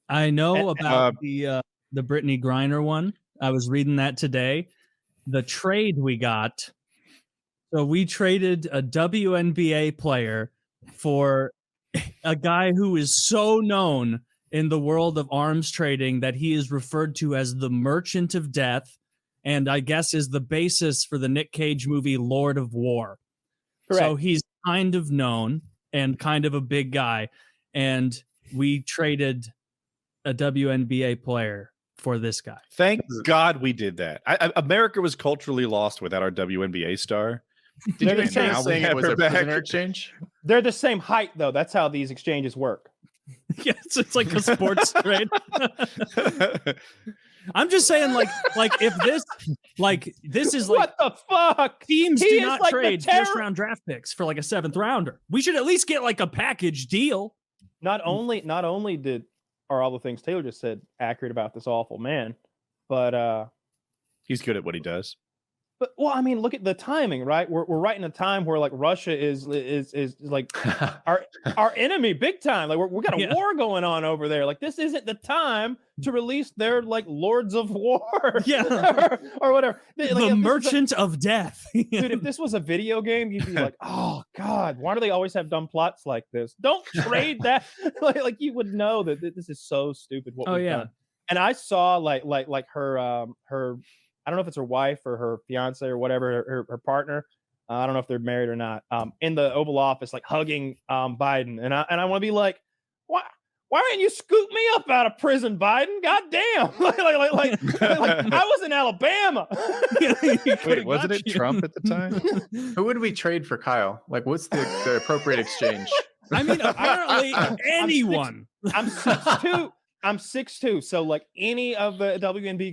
I know about the Brittney Griner one. I was reading that today. The trade we got. So we traded a WNBA player for a guy who is so known in the world of arms trading that he is referred to as the Merchant of Death, and I guess is the basis for the Nick Cage movie Lord of War. Correct. So he's kind of known and kind of a big guy, and we traded a WNBA player for this guy. Thank God we did that. America was culturally lost without our WNBA star. Did you saying it was a prisoner exchange? They're the same height, though. That's how these exchanges work. Yes, it's like a sports trade. I'm just saying, like if this is like, what the fuck? Teams do not trade first round draft picks for like a 7th rounder. We should at least get like a package deal. Not only are all the things Taylor just said accurate about this awful man, but he's good at what he does. But well, I mean, look at the timing, right? We're right in a time where like Russia is like our enemy big time. Like we got a war going on over there. Like this isn't the time to release their like Lords of War, or whatever. Like, the Merchant of Death, dude. If this was a video game, you'd be like, oh God, why do they always have dumb plots like this? Don't trade that. like you would know that this is so stupid. What we've done. And I saw like her I don't know if it's her wife or her fiance or whatever, her partner. I don't know if they're married or not. In the Oval Office, like hugging Biden, and I want to be like, why didn't you scoop me up out of prison, Biden? God damn! like I was in Alabama. Wait, wasn't it Trump at the time? Who would we trade for Kyle? Like, what's the appropriate exchange? I mean, apparently anyone. I'm 6'2". I'm 6'2", so like any of the WNBA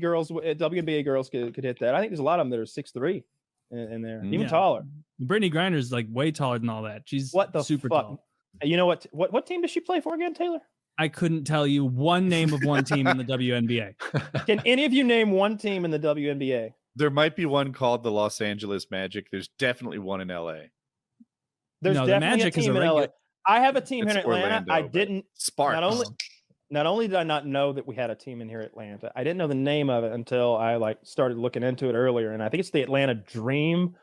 girls could hit that. I think there's a lot of them that are 6'3" in there, even taller. Brittney Griner is like way taller than all that. She's super tall. You know what team does she play for again, Taylor? I couldn't tell you one name of one team in the WNBA. Can any of you name one team in the WNBA? There might be one called the Los Angeles Magic. There's definitely one in LA. There's definitely the Magic a team in LA. I have a team here in Atlanta. Orlando, I didn't. Sparks. Not only did I not know that we had a team in here in Atlanta, I didn't know the name of it until I started looking into it earlier. And I think it's the Atlanta Dream.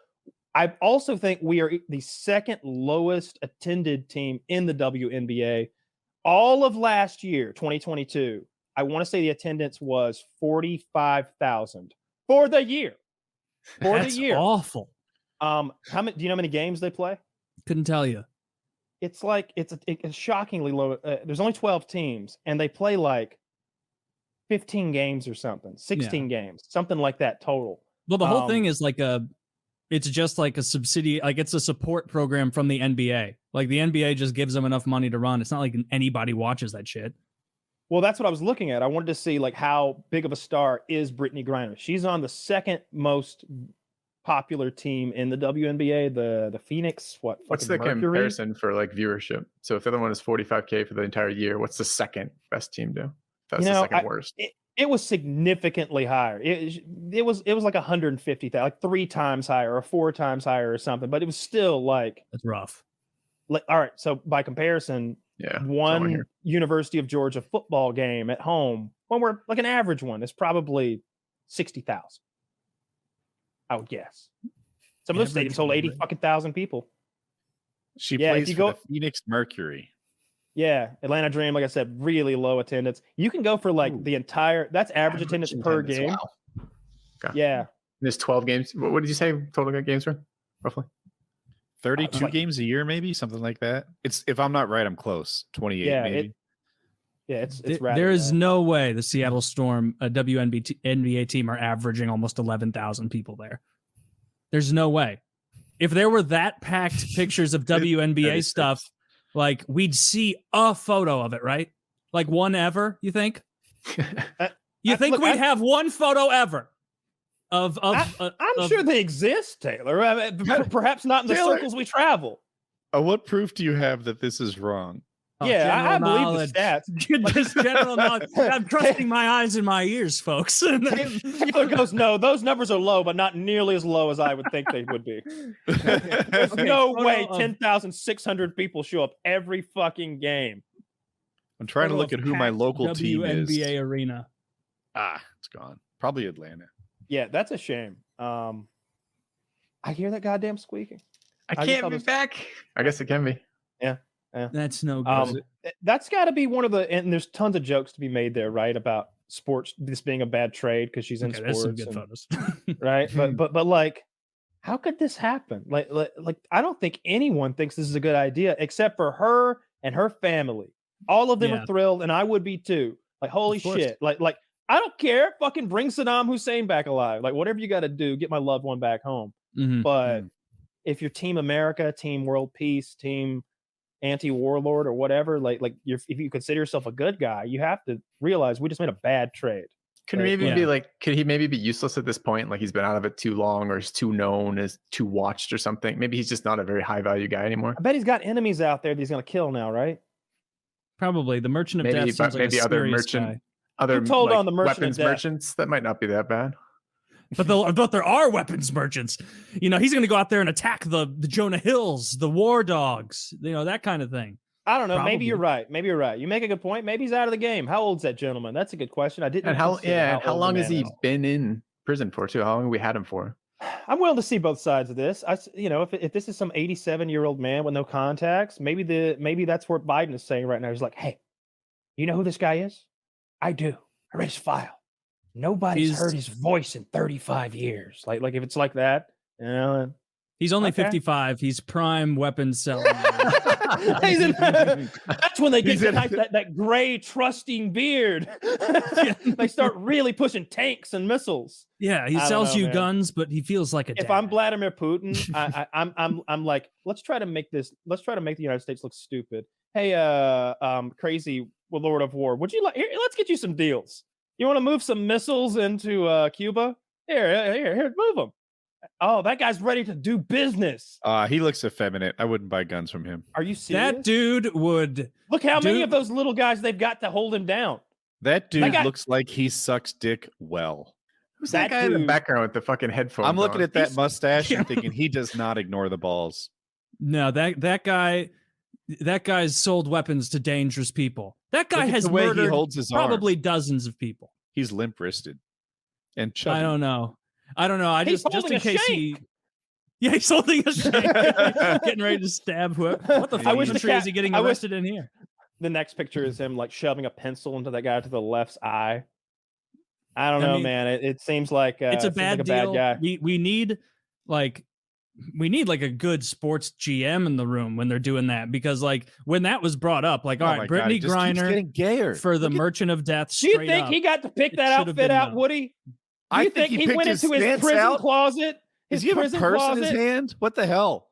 I also think we are the second lowest attended team in the WNBA. All of last year, 2022, I want to say the attendance was 45,000 for the year. That's awful. How many? Do you know how many games they play? Couldn't tell you. It's like it's shockingly low. There's only 12 teams, and they play like 15 games or something, 16 games, something like that total. Well, the whole thing is like it's just like a subsidy, like it's a support program from the NBA. Like the NBA just gives them enough money to run. It's not like anybody watches that shit. Well, that's what I was looking at. I wanted to see like how big of a star is Brittney Griner. She's on the second most popular team in the WNBA, the Phoenix. What's the Mercury? Comparison for like viewership? So if the other one is 45K for the entire year, what's the second best team do? That's the second worst. It was significantly higher. It was like 150,000, like 3 times higher or 4 times higher or something. But it was still like that's rough. Like, all right, so by comparison, one University of Georgia football game at home, when we're like an average one, is probably 60,000. I would guess. Some of those stadiums hold 80,000 people. She plays for the Phoenix Mercury. Yeah, Atlanta Dream, like I said, really low attendance. You can go for like the entire, that's average attendance per game. Wow. Okay. Yeah. There's 12 games. What did you say total games were, roughly? 32 games a year, maybe something like that. It's, if I'm not right, I'm close. 28, maybe. It's there is no way the Seattle Storm, a WNBA team, are averaging almost 11,000 people there. There's no way. If there were that packed pictures of WNBA stuff, like we'd see a photo of it, right? Like one ever, you think? You think we'd have one photo ever? I'm sure they exist, Taylor. I mean, perhaps not in the circles we travel. What proof do you have that this is wrong? I believe the stats. Just general knowledge. I'm trusting my eyes and my ears, folks. Taylor goes, no, those numbers are low, but not nearly as low as I would think they would be. There's no way 10,600 people show up every fucking game. I'm trying to look at who my local team is. WNBA arena. It's gone. Probably Atlanta. Yeah, that's a shame. I hear that goddamn squeaking. I can't be back. I guess it can be. Yeah. That's no good. That's got to be one of the, and there's tons of jokes to be made there, right? About sports, this being a bad trade because she's in sports. Some good photos. Right? But like, how could this happen? Like, I don't think anyone thinks this is a good idea except for her and her family. All of them are thrilled, and I would be too. Like, holy shit! Like, I don't care. Fucking bring Saddam Hussein back alive. Like, whatever you got to do, get my loved one back home. But if you're Team America, Team World Peace, Team Anti-Warlord, or whatever, like if you consider yourself a good guy, you have to realize we just made a bad trade. Could he maybe be useless at this point? Like he's been out of it too long, or he's too known, is too watched, or something. Maybe he's just not a very high value guy anymore. I bet he's got enemies out there that he's gonna kill now, right? Probably the Merchant of Death. Seems like other weapons merchants. That might not be that bad. But there are weapons merchants. You know, he's going to go out there and attack the Jonah Hills, the War Dogs. You know, that kind of thing. I don't know. Probably. Maybe you're right. You make a good point. Maybe he's out of the game. How old's that gentleman? That's a good question. I didn't. And how long has he been in prison for? Too? How long have we had him for? I'm willing to see both sides of this. If this is some 87-year-old man with no contacts, maybe that's what Biden is saying right now. He's like, hey, you know who this guy is? I do. I read his file. Nobody's heard his voice in 35 years. Like if it's like that, you know. He's only 55. He's prime weapons selling. That's when they get that gray trusting beard. They start really pushing tanks and missiles. Yeah, he sells you guns, but he feels like a dad. If I'm Vladimir Putin, I'm like, let's try to make the United States look stupid. Hey, crazy Lord of War, would you like? Here, let's get you some deals. You want to move some missiles into Cuba? Here, move them. Oh, that guy's ready to do business. He looks effeminate. I wouldn't buy guns from him. Are you serious? That dude would. Look how many of those little guys they've got to hold him down. That dude looks like he sucks dick well. Who's that guy in the background with the fucking headphones? I'm looking at that mustache and thinking he does not ignore the balls. No, that guy's sold weapons to dangerous people. That guy has murdered probably dozens of people. He's limp-wristed and chubby. I don't know. Just in case he's holding a shank, getting ready to stab whoever. What the fuck country is he getting arrested in here? The next picture is him like shoving a pencil into that guy to the left's eye. I don't know, man. It seems like it's a bad deal. Bad guy. We need like a good sports GM in the room when they're doing that, because like when that was brought up, like, all right, Brittney Griner for the Merchant of Death. Do you think he got to pick that outfit out, Woody? Do you think he went into his prison closet? Does he have a purse in his hand? What the hell?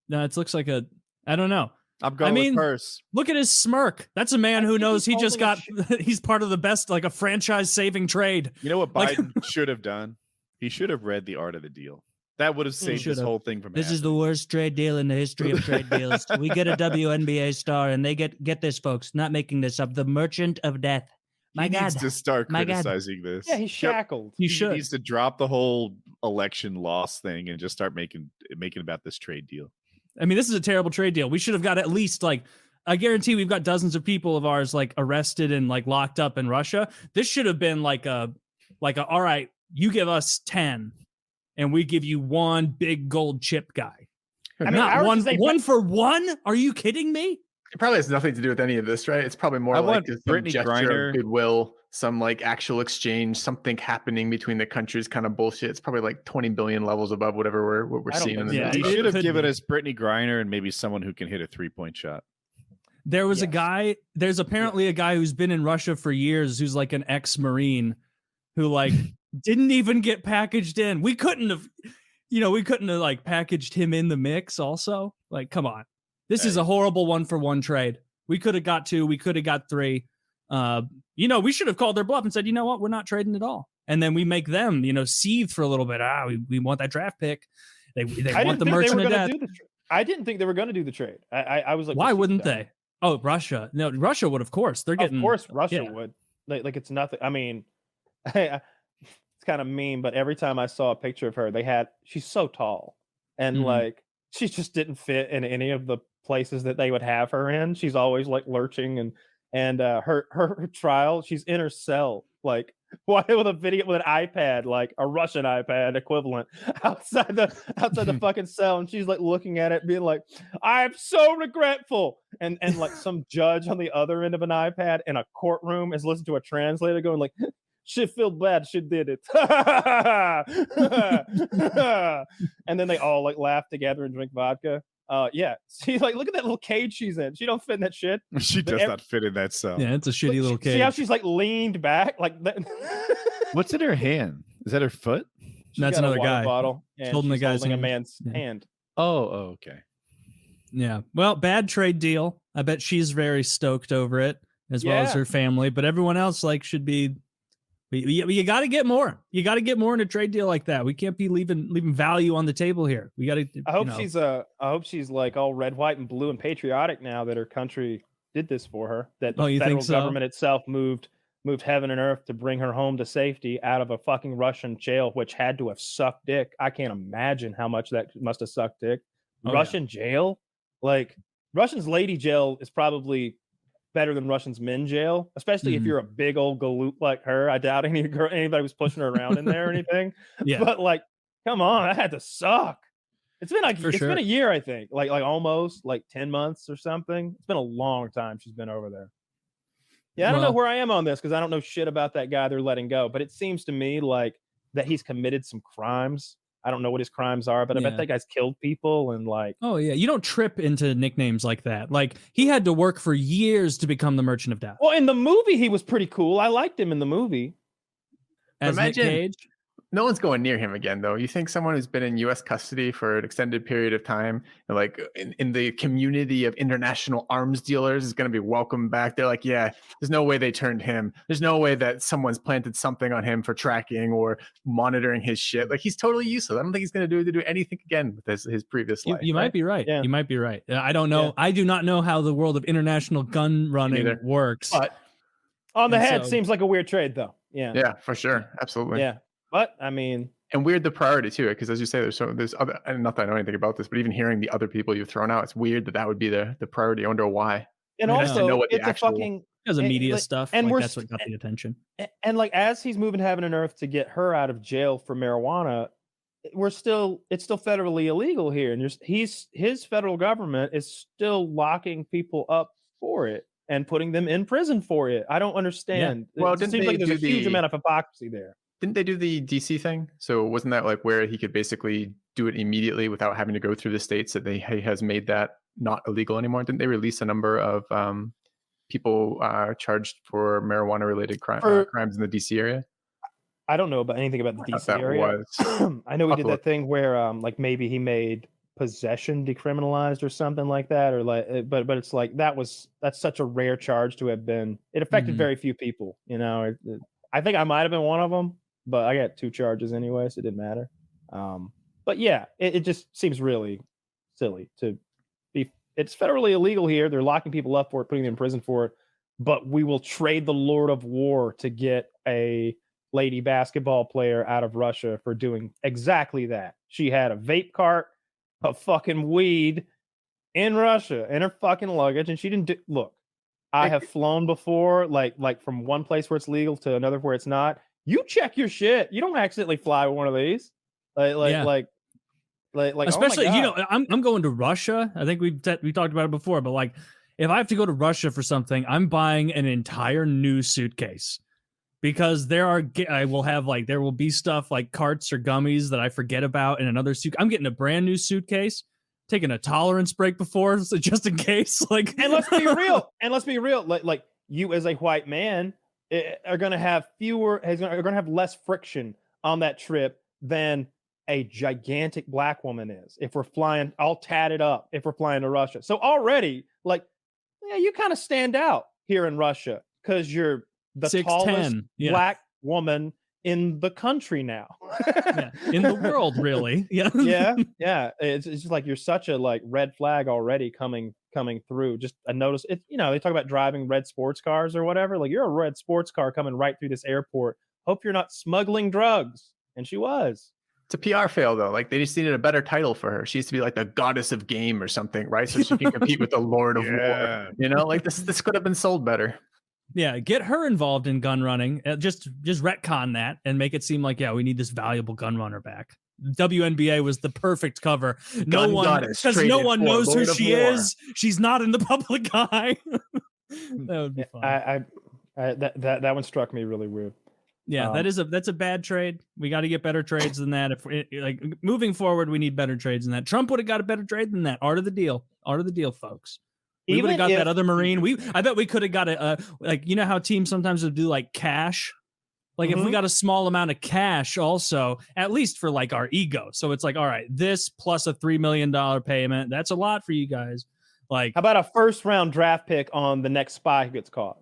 No, it looks like I don't know. I'm going with purse. Look at his smirk. That's a man who knows he just got. He's part of the best, like a franchise-saving trade. You know what Biden should have done? He should have read The Art of the Deal. That would have saved this whole thing from happening. This is the worst trade deal in the history of trade deals. We get a WNBA star, and they get this, folks. Not making this up. The Merchant of Death. He needs to start criticizing this. Yeah, he's shackled. He needs to drop the whole election loss thing and just start making about this trade deal. I mean, this is a terrible trade deal. We should have got at least I guarantee we've got dozens of people of ours like arrested and like locked up in Russia. This should have been like a all right, you give us 10 and we give you one big gold chip guy. I mean, not one for one. Are you kidding me? It probably has nothing to do with any of this, right? It's probably more like some Brittney gesture Griner. of goodwill, some like actual exchange, something happening between the countries kind of bullshit. It's probably like 20 billion levels above whatever we're seeing in the He should have given us Brittney Griner and maybe someone who can hit a 3-point shot. There was there's apparently a guy who's been in Russia for years who's like an ex-Marine who like didn't even get packaged in. We couldn't have like packaged him in the mix also. Like, come on. This is a horrible 1-for-1 trade. We could have got 2. We could have got 3. We should have called their bluff and said, you know what? We're not trading at all. And then we make them, seethe for a little bit. We want that draft pick. They want the Merchant of Death. I didn't think they were going to do the trade. I was like, why wouldn't they? Oh, Russia. No, Russia would, of course. Of course, Russia would. Like it's nothing. I mean, it's kind of mean, but every time I saw a picture of her, she's so tall. And like, she just didn't fit in any of the places that they would have her in. She's always like lurching and her trial, she's in her cell, like with a video with an iPad, like a Russian iPad equivalent, outside the fucking cell, and she's like looking at it, being like, "I'm so regretful," and like some judge on the other end of an iPad in a courtroom is listening to a translator going like, "She feel bad, she did it," and then they all like laugh together and drink vodka. Yeah, see, like, look at that little cage she's in. She don't fit in that shit. She does not fit in that cell. Yeah, it's a shitty little cage. See how she's like leaned back, like that. What's in her hand? Is that her foot? That's another guy bottle, and holding the she's guy's holding a hand. man's Yeah. hand. Oh, okay. Yeah. Well, bad trade deal. I bet she's very stoked over it, as well as Yeah. her family. But everyone else like should be. You got to get more. You got to get more in a trade deal like that. We can't be leaving value on the table here. We got to. I hope she's like all red, white, and blue and patriotic now that her country did this for her. That the you federal think so? government itself moved heaven and earth to bring her home to safety out of a fucking Russian jail, which had to have sucked dick. I can't imagine how much that must have sucked dick. Oh, Russian jail, like Russian's lady jail, is probably better than Russian's men jail, especially if you're a big old galoot like her. I doubt anybody was pushing her around in there or anything. Yeah. But like, come on, that had to suck. It's been like been a year, I think, like almost like 10 months or something. It's been a long time she's been over there. Yeah, I don't know where I am on this because I don't know shit about that guy they're letting go. But it seems to me like that he's committed some crimes. I don't know what his crimes are, but I bet that guy's killed people and like. Oh yeah, you don't trip into nicknames like that. Like he had to work for years to become the Merchant of Death. Well, in the movie, he was pretty cool. I liked him in the movie. As Nick Cage. No one's going near him again, though. You think someone who's been in U.S. custody for an extended period of time, and like in the community of international arms dealers, is going to be welcomed back? They're like, yeah, there's no way they turned him. There's no way that someone's planted something on him for tracking or monitoring his shit. Like he's totally useless. I don't think he's going to do anything again with his previous life. You might be right. Yeah. You might be right. I don't know. Yeah. I do not know how the world of international gun running works. But on the head seems like a weird trade, though. Yeah. Yeah, for sure. Absolutely. Yeah. But I mean, and weird the priority too, because as you say, there's other, and not that I know anything about this, but even hearing the other people you've thrown out, it's weird that would be the priority. I wonder why. And also, it's a fucking because of media stuff, and like that's what got the attention. And like as he's moving heaven and earth to get her out of jail for marijuana, it's still federally illegal here, and his federal government is still locking people up for it and putting them in prison for it. I don't understand. Yeah. Well, it seems like there's a huge amount of hypocrisy there. Didn't they do the DC thing? So wasn't that like where he could basically do it immediately without having to go through the states that he has made that not illegal anymore? Didn't they release a number of people charged for marijuana related crimes in the DC area? I don't know about anything about the DC area. I know he did that thing where like maybe he made possession decriminalized or something like that, or like, but it's like that's such a rare charge to have been. It affected very few people, you know. I think I might have been one of them, but I got 2 charges anyway, so it didn't matter. But yeah, it just seems really silly to be. It's federally illegal here. They're locking people up for it, putting them in prison for it. But we will trade the Lord of War to get a lady basketball player out of Russia for doing exactly that. She had a vape cart of fucking weed in Russia in her fucking luggage, and she didn't do. Look, I have flown before, like from one place where it's legal to another where it's not. You check your shit. You don't accidentally fly with one of these. Like, especially, oh you know, I'm going to Russia. I think we talked about it before, but like, if I have to go to Russia for something, I'm buying an entire new suitcase because there will be stuff like carts or gummies that I forget about in another suit. I'm getting a brand new suitcase, taking a tolerance break before, so just in case. Like, and let's be real. Like you as a white man are going to have less friction on that trip than a gigantic black woman is if we're flying all tatted up, if we're flying to Russia. So already, like, yeah, you kind of stand out here in Russia because you're the 6'10", tallest black woman in the country now. In the world, really. Yeah. Yeah. It's just like you're such a like red flag already coming through. Just a notice. It, you know, they talk about driving red sports cars or whatever. Like, you're a red sports car coming right through this airport. Hope you're not smuggling drugs. And she was. It's a PR fail though. Like they just needed a better title for her. She used to be like the goddess of game or something, right? So she can compete with the Lord of War. You know, like this could have been sold better. Yeah, get her involved in gun running. Just retcon that and make it seem like, yeah, we need this valuable gun runner back. WNBA was the perfect cover. No one knows who she is. She's not in the public eye. That would be fun. That one struck me really weird. Yeah, that's a bad trade. We got to get better trades than that. If like moving forward, we need better trades than that. Trump would have got a better trade than that. Art of the deal, folks. We would have got that other Marine. I bet we could have got a like, you know how teams sometimes would do like cash. Like if we got a small amount of cash also, at least for like our ego. So it's like, all right, this plus a $3 million payment. That's a lot for you guys. Like, how about a first round draft pick on the next spy who gets caught?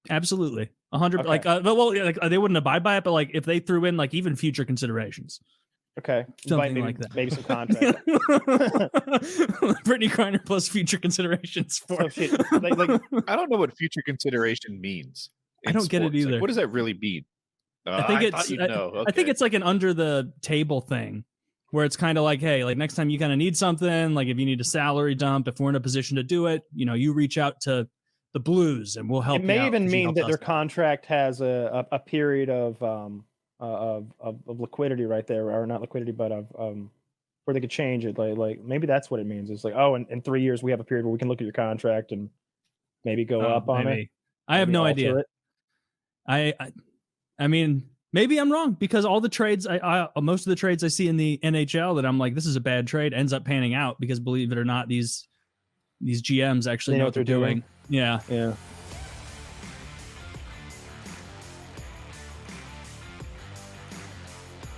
Absolutely. 100. Okay. Like, like they wouldn't abide by it, but like if they threw in like even future considerations. Okay. Something like that. Maybe some contract. Brittney Griner plus future considerations for I don't know what future consideration means. I don't get it either. Like, what does that really mean? I think it's like an under the table thing where it's kind of like, hey, like next time you kind of need something, like if you need a salary dump, if we're in a position to do it, you know, you reach out to the Blues and we'll help. It may even mean that their contract has a period of liquidity right there, or not liquidity, but of where they could change it. Like maybe that's what it means. It's like, oh, in 3 years we have a period where we can look at your contract and maybe go up on it. I have no idea. I mean, maybe I'm wrong because all the trades, most of the trades I see in the NHL that I'm like, this is a bad trade, ends up panning out because believe it or not, these GMs actually know what they're doing. Yeah.